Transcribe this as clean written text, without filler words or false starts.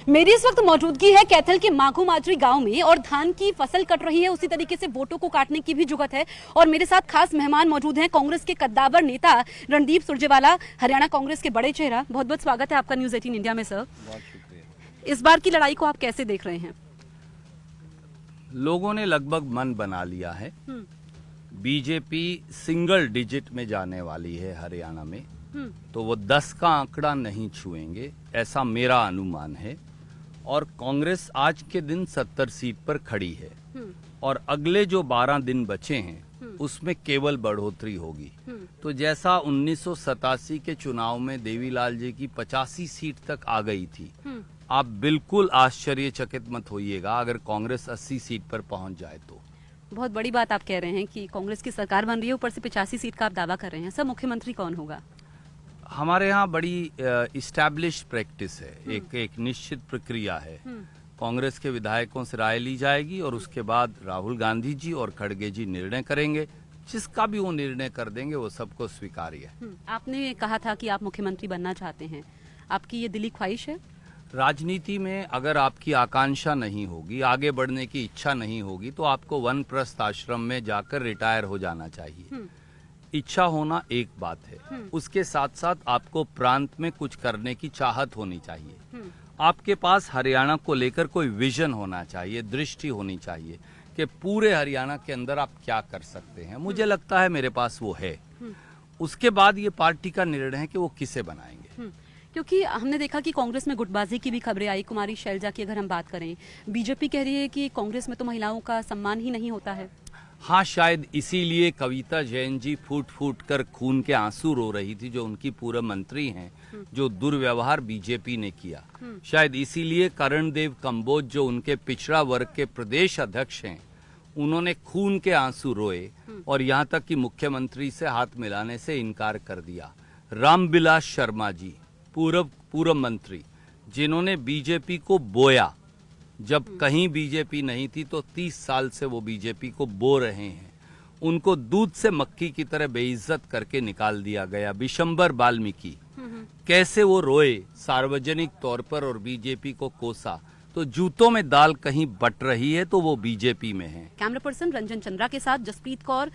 मेरी इस वक्त मौजूदगी है कैथल के माघू माजरी गांव में और धान की फसल कट रही है, उसी तरीके से वोटों को काटने की भी जुगत है। और मेरे साथ खास मेहमान मौजूद हैं, कांग्रेस के कद्दावर नेता रणदीप सुरजेवाला, हरियाणा कांग्रेस के बड़े चेहरा। बहुत बहुत स्वागत है आपका न्यूज 18 इंडिया में सर। बहुत शुक्रिया। इस बार की लड़ाई को आप कैसे देख रहे हैं? लोगों ने लगभग मन बना लिया है। बीजेपी सिंगल डिजिट में जाने वाली है हरियाणा में, तो वो 10 का आंकड़ा नहीं छुएंगे, ऐसा मेरा अनुमान है। और कांग्रेस आज के दिन 70 सीट पर खड़ी है और अगले जो 12 दिन बचे हैं उसमें केवल बढ़ोतरी होगी। तो जैसा 1987 के चुनाव में देवीलाल जी की 85 सीट तक आ गई थी, आप बिल्कुल आश्चर्यचकित मत होइएगा अगर कांग्रेस 80 सीट पर पहुंच जाए तो। बहुत बड़ी बात आप कह रहे हैं कि कांग्रेस की सरकार बन रही है, ऊपर से 85 सीट का आप दावा कर रहे हैं। सर, मुख्यमंत्री कौन होगा? हमारे यहाँ बड़ी इस्टेब्लिश प्रैक्टिस है, एक निश्चित प्रक्रिया है। कांग्रेस के विधायकों से राय ली जाएगी और उसके बाद राहुल गांधी जी और खड़गे जी निर्णय करेंगे। जिसका भी वो निर्णय कर देंगे वो सबको स्वीकार्य है। आपने कहा था कि आप मुख्यमंत्री बनना चाहते हैं, आपकी ये दिली ख्वाहिश है? राजनीति में अगर आपकी आकांक्षा नहीं होगी, आगे बढ़ने की इच्छा नहीं होगी, तो आपको वनप्रस्थ आश्रम में जाकर रिटायर हो जाना चाहिए। इच्छा होना एक बात है, उसके साथ साथ आपको प्रांत में कुछ करने की चाहत होनी चाहिए। आपके पास हरियाणा को लेकर कोई विजन होना चाहिए, दृष्टि होनी चाहिए कि पूरे हरियाणा के अंदर आप क्या कर सकते हैं। मुझे लगता है मेरे पास वो है। उसके बाद ये पार्टी का निर्णय है कि वो किसे बनाएंगे। क्योंकि हमने देखा कि कांग्रेस में गुटबाजी की भी खबरें आई। कुमारी शैलजा की अगर हम बात करें, बीजेपी कह रही है कि कांग्रेस में तो महिलाओं का सम्मान ही नहीं होता है। हाँ, शायद इसीलिए कविता जैन जी फूट फूट कर खून के आंसू रो रही थी, जो उनकी पूर्व मंत्री हैं, जो दुर्व्यवहार बीजेपी ने किया। शायद इसीलिए करणदेव कंबोज, जो उनके पिछड़ा वर्ग के प्रदेश अध्यक्ष हैं, उन्होंने खून के आंसू रोए और यहाँ तक कि मुख्यमंत्री से हाथ मिलाने से इनकार कर दिया। रामविलास शर्मा जी, पूर्व मंत्री, जिन्होंने बीजेपी को बोया, जब कहीं बीजेपी नहीं थी तो 30 साल से वो बीजेपी को बो रहे हैं, उनको दूध से मक्खी की तरह बेइज्जत करके निकाल दिया गया। विशंबर वाल्मीकि, कैसे वो रोए सार्वजनिक तौर पर और बीजेपी को कोसा। तो जूतों में दाल कहीं बट रही है तो वो बीजेपी में है। कैमरा पर्सन रंजन चंद्रा के साथ जसप्रीत कौर।